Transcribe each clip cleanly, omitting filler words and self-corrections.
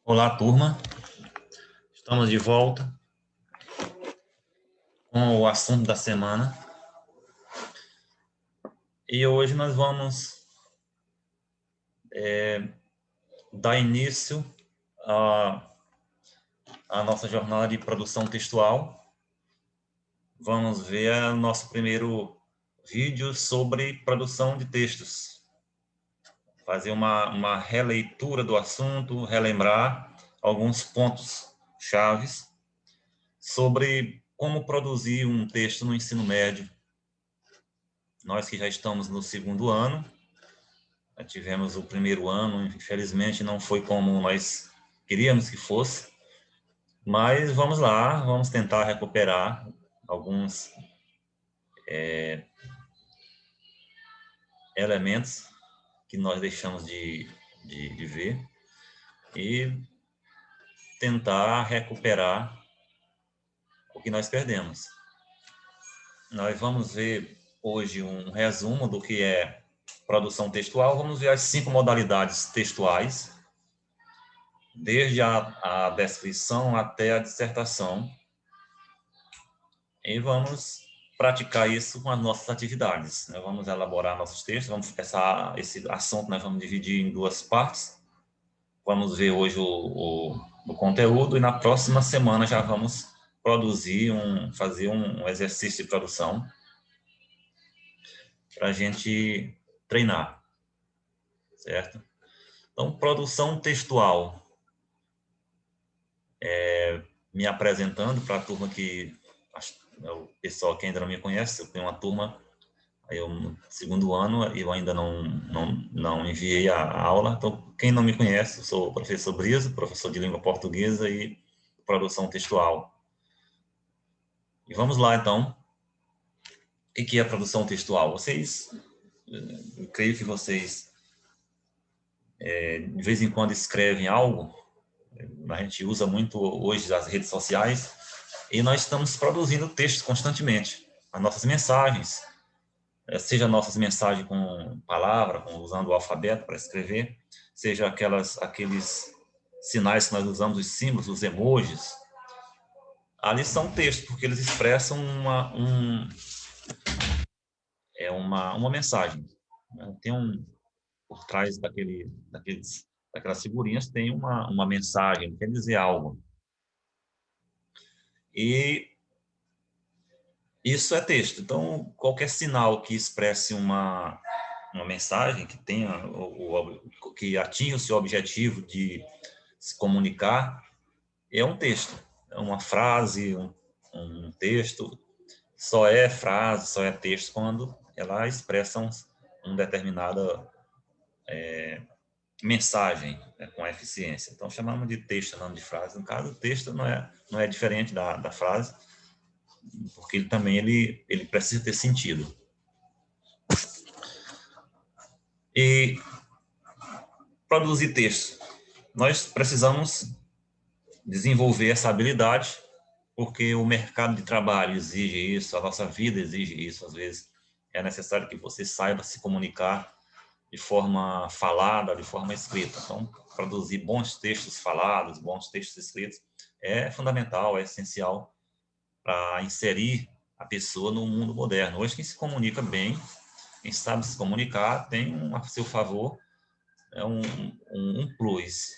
Olá, turma. Estamos de volta com o assunto da semana. E hoje nós vamos dar início à nossa jornada de produção textual. Vamos ver o nosso primeiro vídeo sobre produção de textos. Fazer uma releitura do assunto, relembrar alguns pontos chaves sobre como produzir um texto no ensino médio. Nós que já estamos no segundo ano, tivemos o primeiro ano, infelizmente não foi como nós queríamos que fosse, mas vamos lá, vamos tentar recuperar alguns elementos que nós deixamos de ver e tentar recuperar o que nós perdemos. Nós vamos ver hoje um resumo do que é produção textual, vamos ver as 5 modalidades textuais, desde a descrição até a dissertação, e vamos praticar isso com as nossas atividades. Nós vamos elaborar nossos textos, esse assunto nós vamos dividir em 2 partes. Vamos ver hoje o conteúdo e na próxima semana já vamos fazer um exercício de produção para a gente treinar, certo? Então, produção textual. Me apresentando para a turma o pessoal que ainda não me conhece, eu tenho uma turma, no segundo ano, eu ainda não enviei a aula, então quem não me conhece, eu sou o professor Brizo, professor de língua portuguesa e produção textual. E vamos lá, então. O que é produção textual? Eu creio que vocês, de vez em quando, escrevem algo, a gente usa muito hoje as redes sociais, e nós estamos produzindo textos constantemente, as nossas mensagens, seja nossas mensagens com palavra, usando o alfabeto para escrever, seja aqueles sinais que nós usamos, os símbolos, os emojis, ali são textos, porque eles expressam uma mensagem. Tem por trás daquelas figurinhas tem uma mensagem, quer dizer algo. E isso é texto. Então, qualquer sinal que expresse uma mensagem, que tenha que atinja o seu objetivo de se comunicar, é um texto. É uma frase, um texto. Só é frase, só é texto quando ela expressa uma determinada mensagem, né, com eficiência. Então, chamamos de texto, não de frase. No caso, o texto não é diferente da frase, porque ele precisa ter sentido. E produzir texto. Nós precisamos desenvolver essa habilidade, porque o mercado de trabalho exige isso, a nossa vida exige isso. Às vezes é necessário que você saiba se comunicar de forma falada, de forma escrita. Então, produzir bons textos falados, bons textos escritos, é fundamental, é essencial para inserir a pessoa no mundo moderno. Hoje, quem se comunica bem, quem sabe se comunicar, tem a seu favor um plus,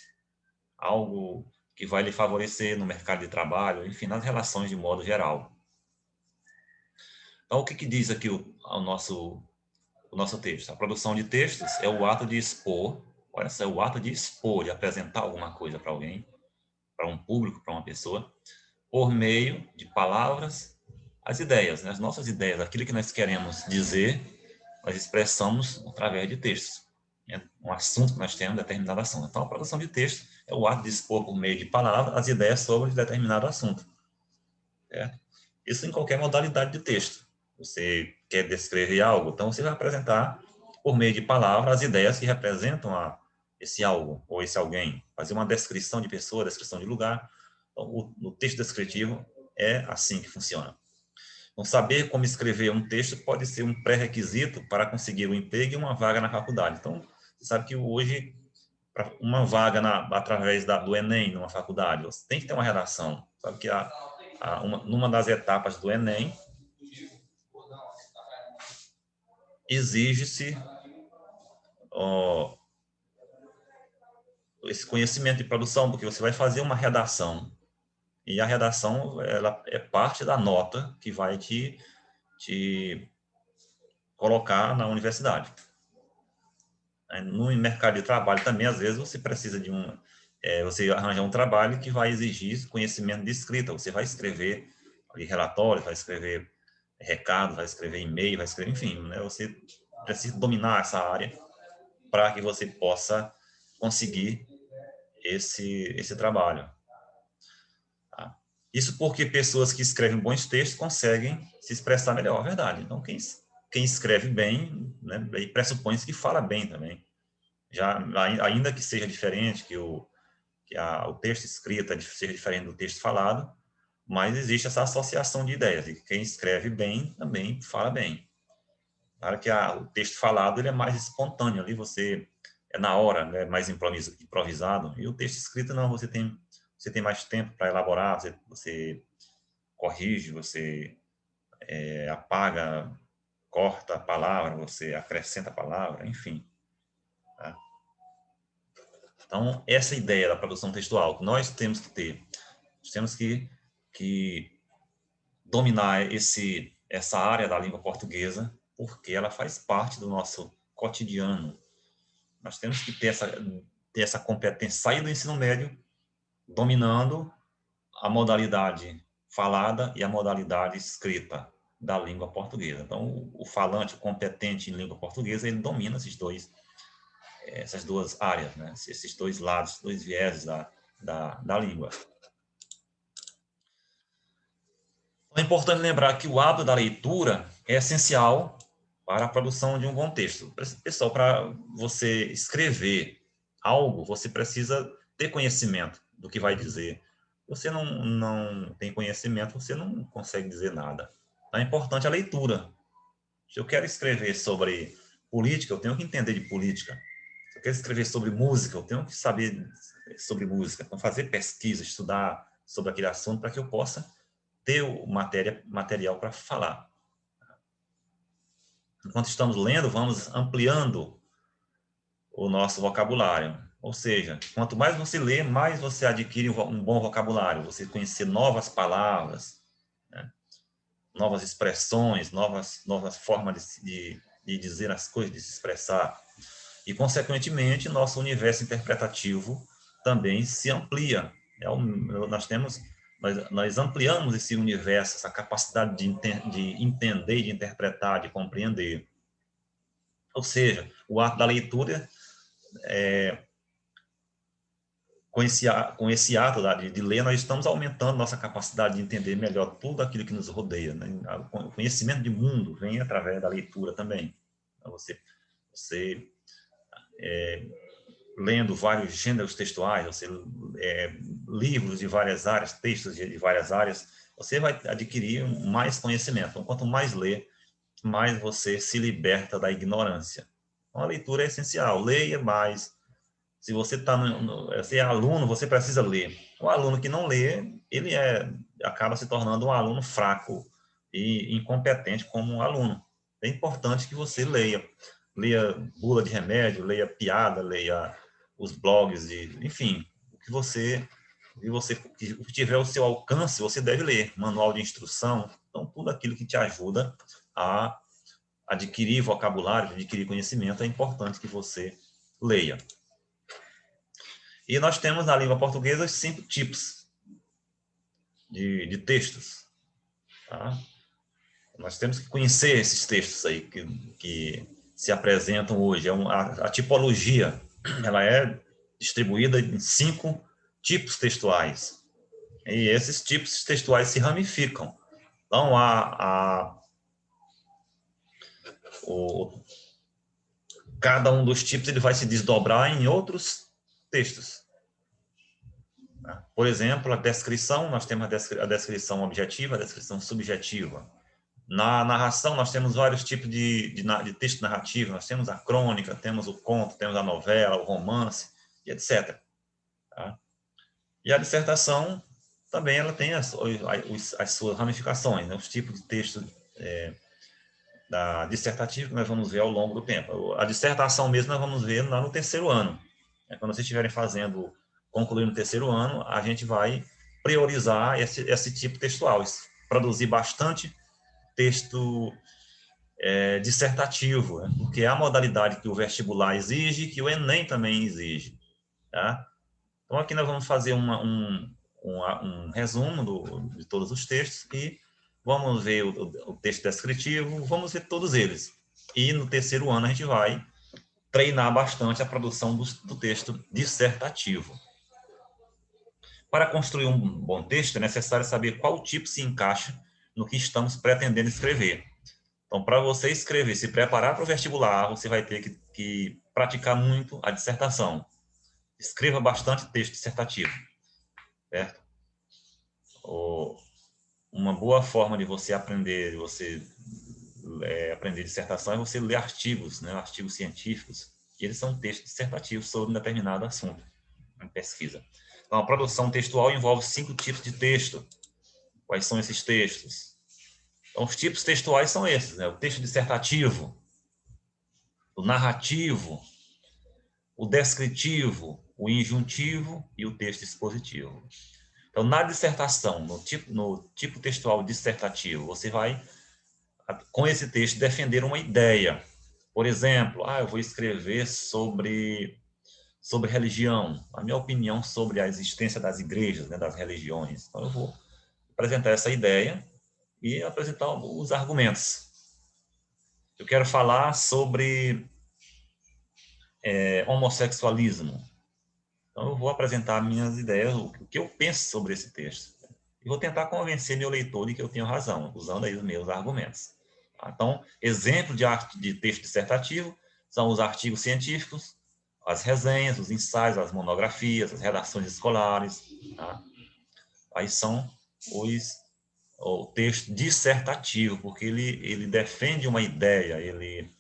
algo que vai lhe favorecer no mercado de trabalho, enfim, nas relações de modo geral. Então, o que diz aqui o nosso texto? A produção de textos é o ato de expor, olha só, é o ato de expor, de apresentar alguma coisa para alguém, para um público, para uma pessoa, por meio de palavras, as ideias, né? As nossas ideias, aquilo que nós queremos dizer, nós expressamos através de textos. Um assunto que nós temos, determinado assunto. Então, a produção de texto é o ato de expor por meio de palavras as ideias sobre determinado assunto. Certo? Isso em qualquer modalidade de texto. Você quer descrever algo, então você vai apresentar por meio de palavras as ideias que representam esse algo ou esse alguém. Fazer uma descrição de pessoa, descrição de lugar. Então, o texto descritivo é assim que funciona. Então, saber como escrever um texto pode ser um pré-requisito para conseguir um emprego e uma vaga na faculdade. Então, você sabe que hoje uma vaga através do Enem, numa faculdade, você tem que ter uma redação. Sabe que numa das etapas do Enem, exige-se esse conhecimento de produção, porque você vai fazer uma redação. E a redação, ela é parte da nota que vai te colocar na universidade. No mercado de trabalho também, às vezes, você precisa de você arranjar um trabalho que vai exigir conhecimento de escrita. Você vai escrever relatórios, vai escrever recados, vai escrever e-mail, vai escrever, enfim, né? Você precisa dominar essa área para que você possa conseguir esse trabalho. Tá? Isso porque pessoas que escrevem bons textos conseguem se expressar melhor, é verdade. Então, quem escreve bem, né, pressupõe-se que fala bem também. Ainda que seja diferente, que o texto escrito seja diferente do texto falado, mas existe essa associação de ideias, e quem escreve bem também fala bem. Claro que o texto falado ele é mais espontâneo, ali você é na hora, né, mais improvisado, e o texto escrito não, você tem mais tempo para elaborar, você corrige, você apaga, corta a palavra, você acrescenta a palavra, enfim. Tá? Então, essa ideia da produção textual que nós temos que ter, nós temos que dominar essa área da língua portuguesa, porque ela faz parte do nosso cotidiano. Nós temos que ter essa competência, sair do ensino médio dominando a modalidade falada e a modalidade escrita da língua portuguesa. Então, o falante, o competente em língua portuguesa, ele domina essas duas áreas, né? Esses dois lados, dois vieses da língua. É importante lembrar que o hábito da leitura é essencial para a produção de um bom texto. Pessoal, para você escrever algo, você precisa ter conhecimento do que vai dizer. Você não tem conhecimento, você não consegue dizer nada. Então, é importante a leitura. Se eu quero escrever sobre política, eu tenho que entender de política. Se eu quero escrever sobre música, eu tenho que saber sobre música. Então, fazer pesquisa, estudar sobre aquele assunto para que eu possa ter o material para falar. Enquanto estamos lendo, vamos ampliando o nosso vocabulário. Ou seja, quanto mais você lê, mais você adquire um bom vocabulário. Você conhecer novas palavras, né? Novas expressões, novas formas de dizer as coisas, de se expressar. E, consequentemente, nosso universo interpretativo também se amplia. Nós ampliamos esse universo, essa capacidade de entender, de interpretar, de compreender. Ou seja, o ato da leitura, com esse ato de ler, nós estamos aumentando nossa capacidade de entender melhor tudo aquilo que nos rodeia. Né? O conhecimento de mundo vem através da leitura também. Então, você lendo vários gêneros textuais, livros de várias áreas, textos de várias áreas, você vai adquirir mais conhecimento. Então, quanto mais lê, mais você se liberta da ignorância. Então, a leitura é essencial. Leia mais. Se você você é aluno, você precisa ler. O aluno que não lê, ele acaba se tornando um aluno fraco e incompetente como um aluno. É importante que você leia. Leia bula de remédio, leia piada, leia os blogs, enfim, o que tiver ao seu alcance, você deve ler. Manual de instrução, então tudo aquilo que te ajuda a adquirir vocabulário, adquirir conhecimento, é importante que você leia. E nós temos na língua portuguesa 5 tipos de textos. Tá? Nós temos que conhecer esses textos aí que se apresentam hoje. A tipologia, ela é distribuída em 5 tipos textuais. E esses tipos textuais se ramificam. Então, cada um dos tipos ele vai se desdobrar em outros textos. Por exemplo, a descrição, nós temos a descrição objetiva, a descrição subjetiva. Na narração, nós temos vários tipos de texto narrativo. Nós temos a crônica, temos o conto, temos a novela, o romance. e etc. Tá? E a dissertação também ela tem as suas ramificações, né? Os tipos de texto da dissertativa que nós vamos ver ao longo do tempo. A dissertação mesmo nós vamos ver lá no terceiro ano. Quando vocês estiverem concluindo o terceiro ano, a gente vai priorizar esse tipo textual, produzir bastante texto dissertativo, né? Porque é a modalidade que o vestibular exige, que o Enem também exige. Tá? Então, aqui nós vamos fazer um resumo de todos os textos e vamos ver o texto descritivo, vamos ver todos eles. E no terceiro ano a gente vai treinar bastante a produção do texto dissertativo. Para construir um bom texto, é necessário saber qual tipo se encaixa no que estamos pretendendo escrever. Então, para você escrever, se preparar para o vestibular, você vai ter que praticar muito a dissertação. Escreva bastante texto dissertativo, certo? Uma boa forma de você aprender, aprender dissertação é você ler artigos, né? Artigos científicos, e eles são textos dissertativos sobre um determinado assunto, em pesquisa. Então, a produção textual envolve 5 tipos de texto. Quais são esses textos? Então, os tipos textuais são esses, né? O texto dissertativo, o narrativo, o descritivo, o injuntivo e o texto expositivo. Então, na dissertação, no tipo textual dissertativo, você vai, com esse texto, defender uma ideia. Por exemplo, eu vou escrever sobre religião, a minha opinião sobre a existência das igrejas, né, das religiões. Então, eu vou apresentar essa ideia e apresentar os argumentos. Eu quero falar sobre homossexualismo. Então, eu vou apresentar minhas ideias, o que eu penso sobre esse texto. E vou tentar convencer meu leitor de que eu tenho razão, usando aí os meus argumentos. Então, exemplo de texto dissertativo são os artigos científicos, as resenhas, os ensaios, as monografias, as redações escolares. Tá? Aí são o texto dissertativo, porque ele defende uma ideia, ele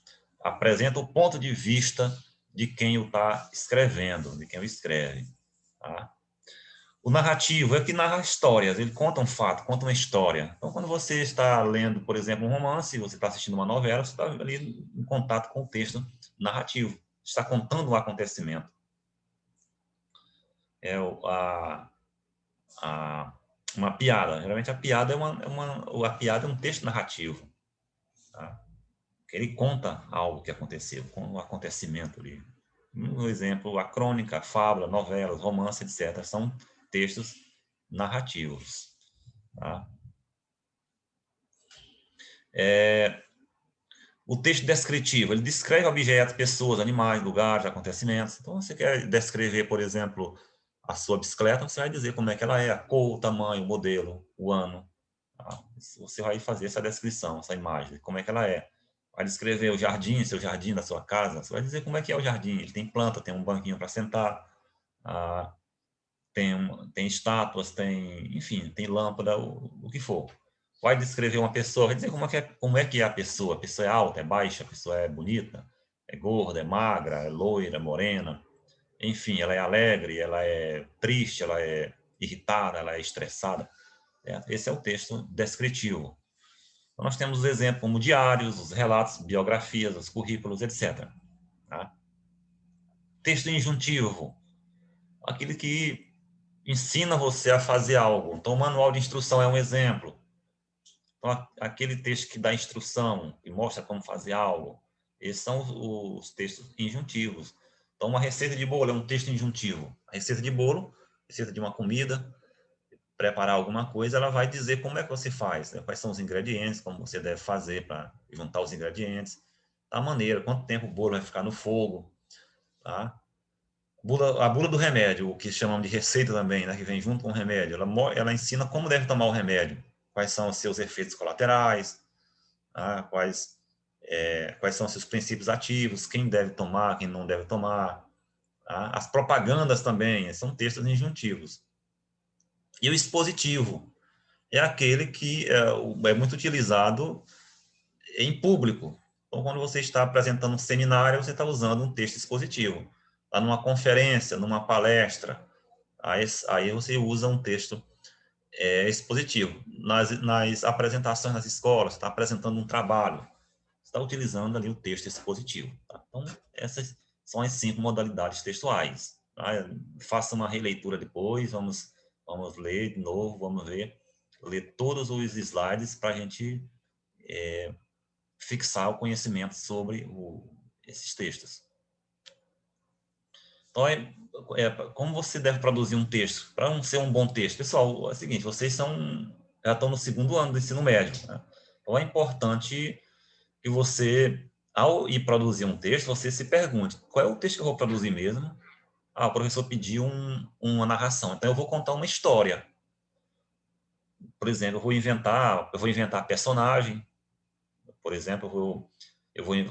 apresenta o ponto de vista de quem o está escrevendo, de quem o escreve. Tá? O narrativo é que narra histórias, ele conta um fato, conta uma história. Então, quando você está lendo, por exemplo, um romance, você está assistindo uma novela, você está ali em contato com o texto narrativo, está contando um acontecimento. Uma piada, geralmente a piada a piada é um texto narrativo. Tá? Ele conta algo que aconteceu, com um acontecimento ali. Um exemplo, a crônica, a fábula, novelas, romance, etc. São textos narrativos. Tá? O texto descritivo, ele descreve objetos, pessoas, animais, lugares, acontecimentos. Então, você quer descrever, por exemplo, a sua bicicleta, você vai dizer como é que ela é, a cor, o tamanho, o modelo, o ano. Tá? Você vai fazer essa descrição, essa imagem, como é que ela é. Vai descrever o jardim, seu jardim da sua casa, você vai dizer como é que é o jardim. Ele tem planta, tem um banquinho para sentar, tem estátuas, enfim, tem lâmpada, o que for. Vai descrever uma pessoa, vai dizer como é que é a pessoa. A pessoa é alta, é baixa, a pessoa é bonita, é gorda, é magra, é loira, é morena. Enfim, ela é alegre, ela é triste, ela é irritada, ela é estressada. Esse é o texto descritivo. Então, nós temos os exemplos como diários, os relatos, biografias, os currículos, etc. Tá? Texto injuntivo, aquele que ensina você a fazer algo. Então, o manual de instrução é um exemplo. Então, aquele texto que dá instrução, que mostra como fazer algo, esses são os textos injuntivos. Então, uma receita de bolo é um texto injuntivo. A receita de bolo, receita de uma comida, preparar alguma coisa, ela vai dizer como é que você faz, né? Quais são os ingredientes, como você deve fazer para juntar os ingredientes, a maneira, quanto tempo o bolo vai ficar no fogo, tá? A bula do remédio, o que chamamos de receita também, né, que vem junto com o remédio, ela ensina como deve tomar o remédio, quais são os seus efeitos colaterais, tá? Quais são os seus princípios ativos, quem deve tomar, quem não deve tomar. Tá? As propagandas também, são textos injuntivos. E o expositivo é aquele que é muito utilizado em público. Então, quando você está apresentando um seminário, você está usando um texto expositivo. está numa conferência, numa palestra, aí você usa um texto expositivo. Nas apresentações nas escolas, está apresentando um trabalho, está utilizando ali o texto expositivo. Tá? Então, essas são as 5 modalidades textuais. Tá? Faça uma releitura depois, vamos ler de novo, vamos ler todos os slides para a gente fixar o conhecimento sobre esses textos. Então, como você deve produzir um texto? Para ser um bom texto, pessoal, é o seguinte, vocês já estão no 2º ano do ensino médio. Né? Então, é importante que você, ao ir produzir um texto, você se pergunte, qual é o texto que eu vou produzir mesmo? O professor pediu uma narração, então eu vou contar uma história. Por exemplo, eu vou inventar personagem. Por exemplo, eu vou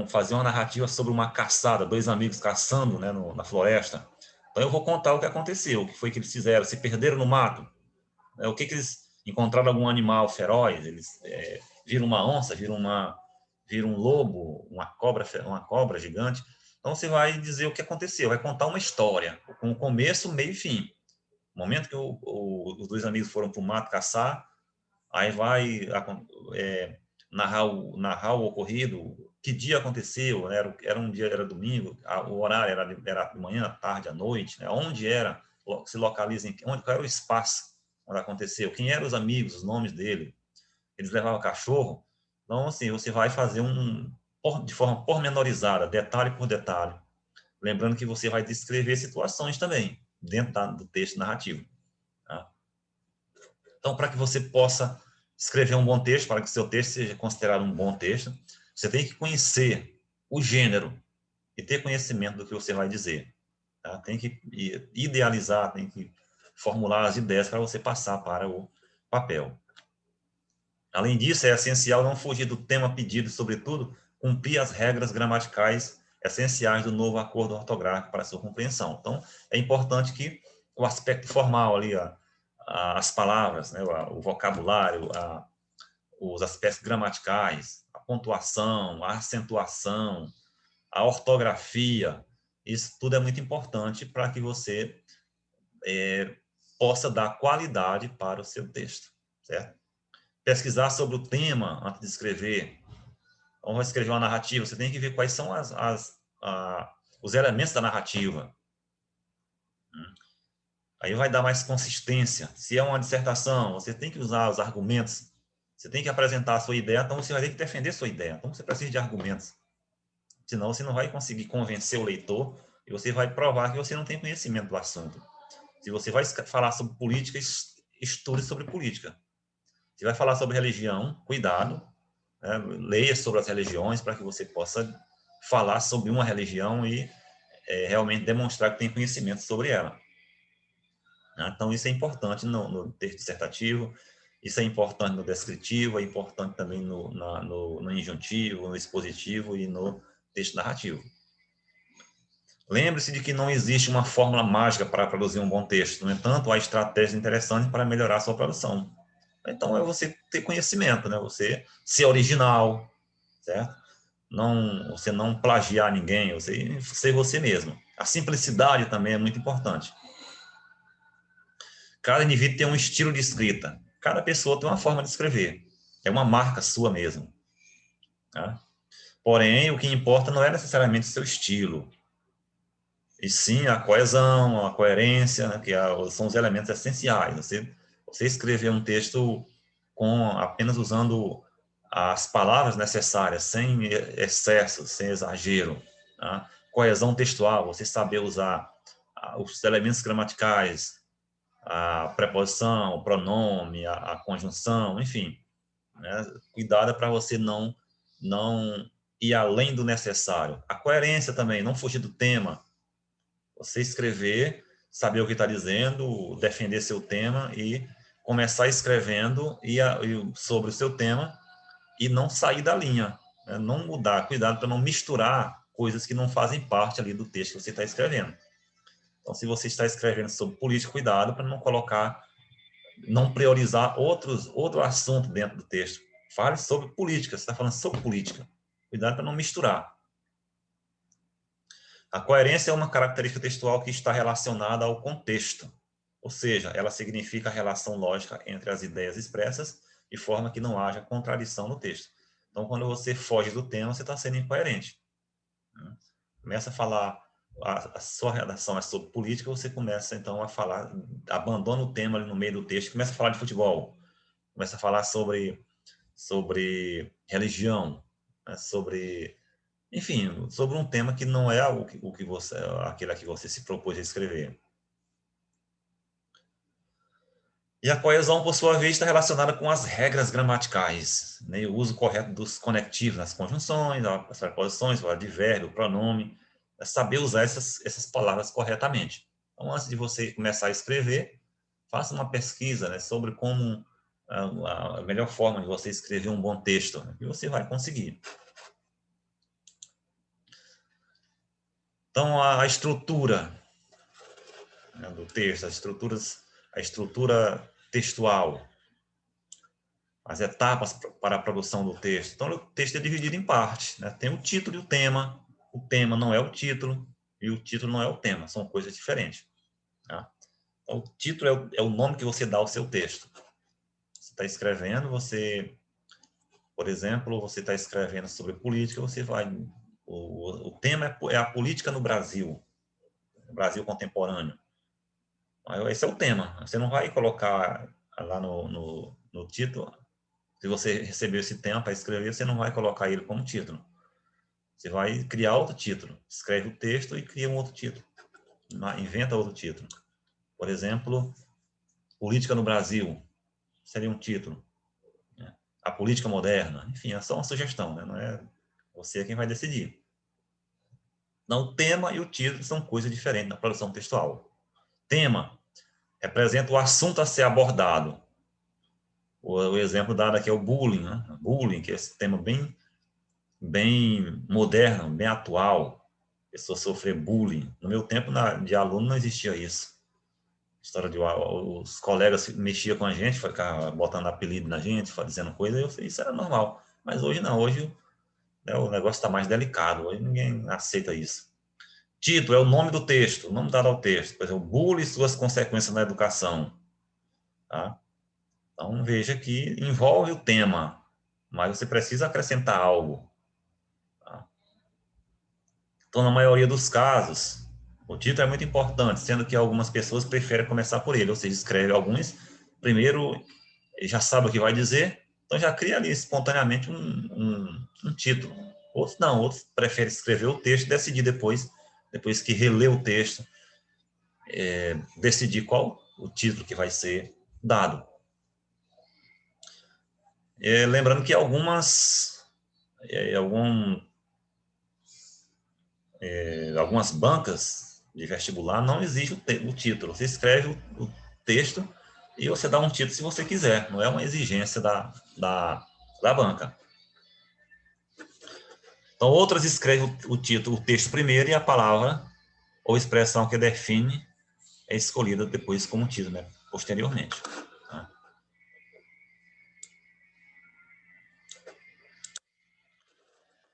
fazer uma narrativa sobre uma caçada, 2 amigos caçando, né, na floresta. Então eu vou contar o que aconteceu, o que foi que eles fizeram, se perderam no mato, né, o que eles encontraram, algum animal feroz, eles viram uma onça, viram um lobo, uma cobra gigante. Então você vai dizer o que aconteceu, vai contar uma história, com começo, meio e fim. No momento que os 2 amigos foram para o mato caçar, aí vai narrar o ocorrido, que dia aconteceu, era um dia, era domingo, o horário era de manhã, à tarde, à noite, né? Onde era, se localiza, qual era o espaço onde aconteceu, quem eram os amigos, os nomes dele, eles levavam cachorro. Então, assim, você vai fazer de forma pormenorizada, detalhe por detalhe, lembrando que você vai descrever situações também, dentro do texto narrativo. Tá? Então, para que você possa escrever um bom texto, para que seu texto seja considerado um bom texto, você tem que conhecer o gênero e ter conhecimento do que você vai dizer. Tá? Tem que idealizar, tem que formular as ideias para você passar para o papel. Além disso, é essencial não fugir do tema pedido, sobretudo, cumprir as regras gramaticais essenciais do novo acordo ortográfico para sua compreensão. Então, é importante que o aspecto formal ali, as palavras, né, o vocabulário, os aspectos gramaticais, a pontuação, a acentuação, a ortografia, isso tudo é muito importante para que você possa dar qualidade para o seu texto, certo? Pesquisar sobre o tema antes de escrever. Então, vai escrever uma narrativa, você tem que ver quais são os elementos da narrativa. Aí vai dar mais consistência. Se é uma dissertação, você tem que usar os argumentos, você tem que apresentar a sua ideia, então você vai ter que defender a sua ideia. Então você precisa de argumentos. Senão você não vai conseguir convencer o leitor e você vai provar que você não tem conhecimento do assunto. Se você vai falar sobre política, estude sobre política. Se vai falar sobre religião, cuidado, né? Leia sobre as religiões para que você possa falar sobre uma religião e realmente demonstrar que tem conhecimento sobre ela. Então, isso é importante no texto dissertativo, isso é importante no descritivo, é importante também no injuntivo, no expositivo e no texto narrativo. Lembre-se de que não existe uma fórmula mágica para produzir um bom texto. No entanto, há estratégias interessantes para melhorar a sua produção. Então, é você ter conhecimento, né? Você ser original, certo? Você não plagiar ninguém, você ser você mesmo. A simplicidade também é muito importante. Cada indivíduo tem um estilo de escrita. Cada pessoa tem uma forma de escrever. É uma marca sua mesmo. Tá? Porém, o que importa não é necessariamente o seu estilo, e sim a coesão, a coerência, né, que são os elementos essenciais. Você escrever um texto apenas usando as palavras necessárias, sem excesso, sem exagero. Tá? Coesão textual, você saber usar os elementos gramaticais, a preposição, o pronome, a conjunção, enfim. Né? Cuidado para você não ir além do necessário. A coerência também, não fugir do tema. Você escrever, saber o que está dizendo, defender seu tema e começar escrevendo sobre o seu tema e não sair da linha, né? Não mudar. Cuidado para não misturar coisas que não fazem parte ali do texto que você está escrevendo. Então, se você está escrevendo sobre política, cuidado para não priorizar outro assunto dentro do texto. Fale sobre política, você está falando sobre política. Cuidado para não misturar. A coerência é uma característica textual que está relacionada ao contexto, ou seja, ela significa a relação lógica entre as ideias expressas de forma que não haja contradição no texto. Então, quando você foge do tema, você está sendo incoerente. Começa a falar, a sua redação é sobre política, você começa, então, a falar, abandona o tema ali no meio do texto, começa a falar de futebol, começa a falar sobre religião, né, enfim, sobre um tema que não é o que você, aquele a que você se propôs a escrever. E a coesão, por sua vez, está relacionada com as regras gramaticais, né? O uso correto dos conectivos nas conjunções, as preposições, o advérbio, o pronome, é saber usar essas palavras corretamente. Então, antes de você começar a escrever, faça uma pesquisa, né, sobre como a melhor forma de você escrever um bom texto, né, que você vai conseguir. Então, a estrutura, né, do texto, a estrutura textual, as etapas para a produção do texto. Então, o texto é dividido em partes, né? Tem o título e o tema não é o título, e o título não é o tema, são coisas diferentes. Tá? Então, o título é o nome que você dá ao seu texto. Você está escrevendo, por exemplo, você está escrevendo sobre política, o tema é a política no Brasil contemporâneo. Esse é o tema. Você não vai colocar lá no título. Se você recebeu esse tema para escrever, você não vai colocar ele como título. Você vai criar outro título. Escreve o texto e cria um outro título. Inventa outro título. Por exemplo, Política no Brasil seria um título. A política moderna. Enfim, é só uma sugestão, né? Não é você quem vai decidir. Não, o tema e o título são coisas diferentes na produção textual. Tema representa o assunto a ser abordado. O exemplo dado aqui é o bullying, né? Bullying, que é esse tema bem moderno, bem atual. A pessoa sofrer bullying. No meu tempo de aluno não existia isso. A história de os colegas mexiam com a gente, ficavam botando apelido na gente, dizendo coisa, isso era normal. Mas hoje não, hoje, né, o negócio está mais delicado, hoje ninguém aceita isso. Título é o nome do texto, o nome dado ao texto. Por exemplo, bullying e suas consequências na educação. Tá? Então, veja que envolve o tema, mas você precisa acrescentar algo. Tá? Então, na maioria dos casos, o título é muito importante, sendo que algumas pessoas preferem começar por ele, ou seja, escreve alguns, primeiro já sabe o que vai dizer, então já cria ali espontaneamente um título. Outros não, outros preferem escrever o texto e decidir depois que relê o texto, decidir qual o título que vai ser dado. Lembrando que algumas bancas de vestibular não exigem o título. Você escreve o texto e você dá um título se você quiser. Não é uma exigência da banca. Então, outras escrevem o texto primeiro e a palavra ou expressão que define é escolhida depois como título, né? Posteriormente. Tá?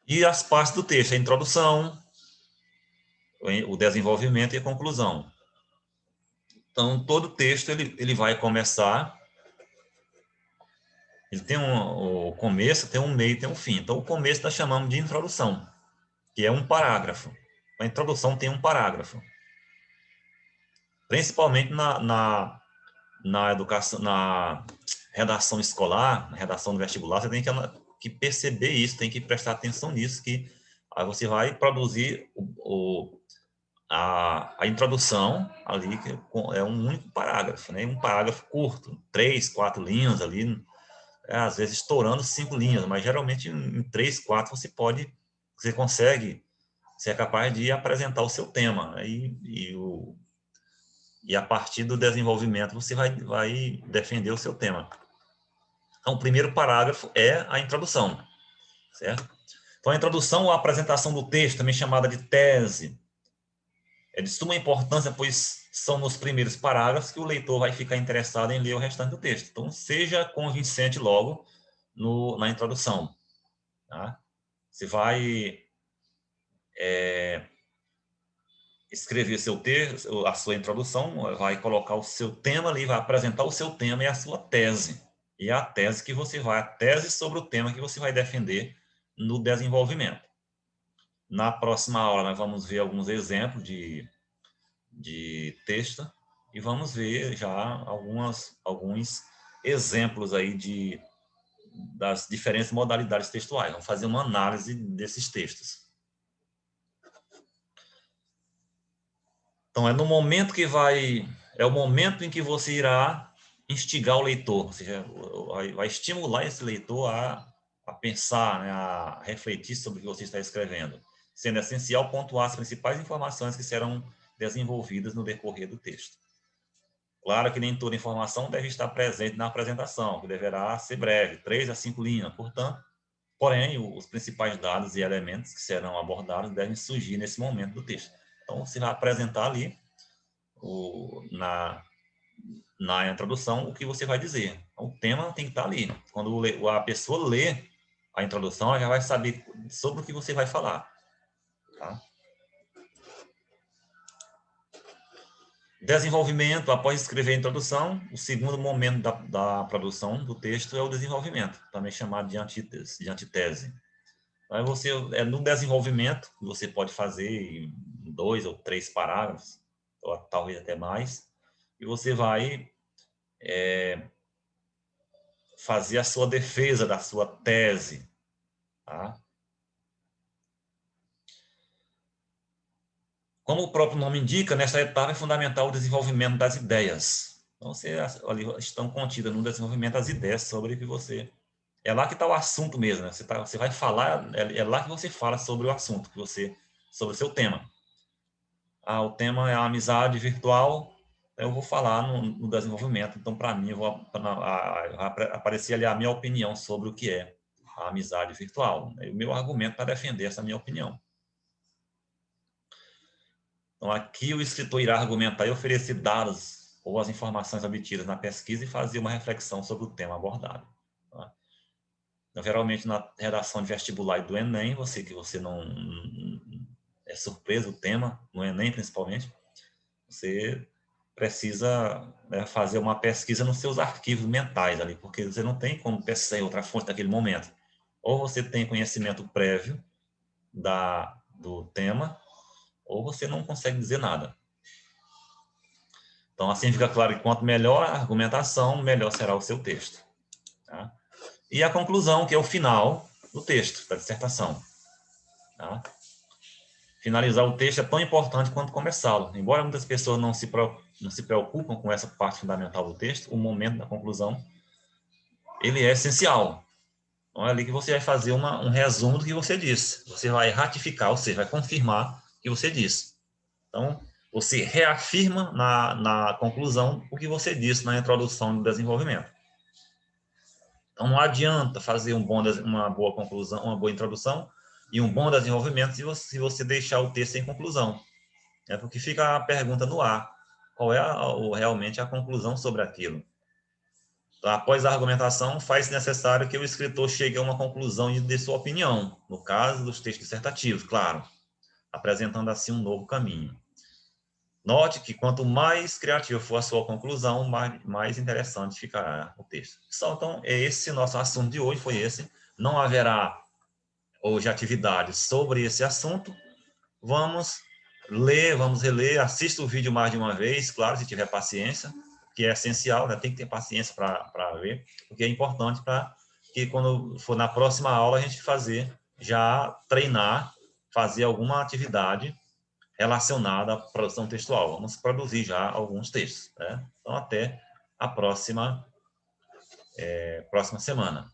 E as partes do texto, a introdução, o desenvolvimento e a conclusão. Então, todo texto ele vai começar, ele tem o começo, tem um meio, tem um fim. Então, o começo nós chamamos de introdução, que é um parágrafo. A introdução tem um parágrafo. Principalmente na educação, na redação escolar, na redação do vestibular, você tem que perceber isso, tem que prestar atenção nisso, que aí você vai produzir a introdução ali, que é um único parágrafo, né? Um parágrafo curto, 3, 4 linhas ali, às vezes estourando 5 linhas, mas geralmente em 3, 4 você consegue, você é capaz de apresentar o seu tema, né? E a partir do desenvolvimento você vai defender o seu tema. Então, o primeiro parágrafo é a introdução, certo? Então, a introdução ou a apresentação do texto, também chamada de tese, é de suma importância, pois são nos primeiros parágrafos que o leitor vai ficar interessado em ler o restante do texto. Então, seja convincente logo na introdução. Tá? Você vai escrever seu texto, a sua introdução, vai colocar o seu tema ali, vai apresentar o seu tema e a sua tese. E a tese que você vai, a tese sobre o tema que você vai defender no desenvolvimento. Na próxima aula, nós vamos ver alguns exemplos de texto e vamos ver já alguns exemplos aí das diferentes modalidades textuais. Vamos fazer uma análise desses textos. Então, é o momento em que você irá instigar o leitor, ou seja, vai estimular esse leitor a pensar, né, a refletir sobre o que você está escrevendo, sendo essencial pontuar as principais informações que serão desenvolvidas no decorrer do texto. Claro que nem toda informação deve estar presente na apresentação, que deverá ser breve, 3 a 5 linhas, portanto, porém, os principais dados e elementos que serão abordados devem surgir nesse momento do texto. Então, você vai apresentar ali, na introdução, o que você vai dizer. Então, o tema tem que estar ali. Quando a pessoa lê a introdução, ela já vai saber sobre o que você vai falar. Tá? Desenvolvimento, após escrever a introdução, o segundo momento da produção do texto é o desenvolvimento, também chamado de antítese. Aí é no desenvolvimento, que você pode fazer em 2 ou 3 parágrafos, ou talvez até mais, e você vai fazer a sua defesa da sua tese. Tá? Como o próprio nome indica, nesta etapa é fundamental o desenvolvimento das ideias. Então, ali estão contidas no desenvolvimento as ideias sobre o que você... É lá que está o assunto mesmo, né? Você vai falar, é lá que você fala sobre o assunto, sobre o seu tema. O tema é a amizade virtual, eu vou falar no desenvolvimento. Então, para mim, vai aparecer ali a minha opinião sobre o que é a amizade virtual. O meu argumento para defender essa minha opinião. Então, aqui o escritor irá argumentar e oferecer dados ou as informações obtidas na pesquisa e fazer uma reflexão sobre o tema abordado. Tá? Então, geralmente, na redação de vestibular e do Enem, que você não é surpresa o tema, no Enem principalmente, você precisa, né, fazer uma pesquisa nos seus arquivos mentais ali, porque você não tem como pesquisar em outra fonte naquele momento. Ou você tem conhecimento prévio do tema, ou você não consegue dizer nada. Então, assim fica claro que quanto melhor a argumentação, melhor será o seu texto. Tá? E a conclusão, que é o final do texto, da dissertação. Tá? Finalizar o texto é tão importante quanto começá-lo. Embora muitas pessoas não se preocupam com essa parte fundamental do texto, o momento da conclusão, ele é essencial. Então, é ali que você vai fazer um resumo do que você disse. Você vai ratificar, ou seja, vai confirmar o que você disse. Então, você reafirma na conclusão o que você disse na introdução do desenvolvimento. Então, não adianta fazer uma boa conclusão, uma boa introdução e um bom desenvolvimento se você deixar o texto sem conclusão. É porque fica a pergunta no ar. Qual é realmente a conclusão sobre aquilo? Então, após a argumentação, faz-se necessário que o escritor chegue a uma conclusão e dê sua opinião, no caso dos textos dissertativos, claro, apresentando assim um novo caminho. Note que quanto mais criativo for a sua conclusão, mais interessante ficará o texto. Então, esse nosso assunto de hoje foi esse. Não haverá hoje atividades sobre esse assunto. Vamos ler, vamos reler, assista o vídeo mais de uma vez, claro, se tiver paciência, que é essencial, né? Tem que ter paciência para ver, porque é importante para que quando for na próxima aula a gente treinar, fazer alguma atividade relacionada à produção textual. Vamos produzir já alguns textos. Né? Então, até a próxima semana.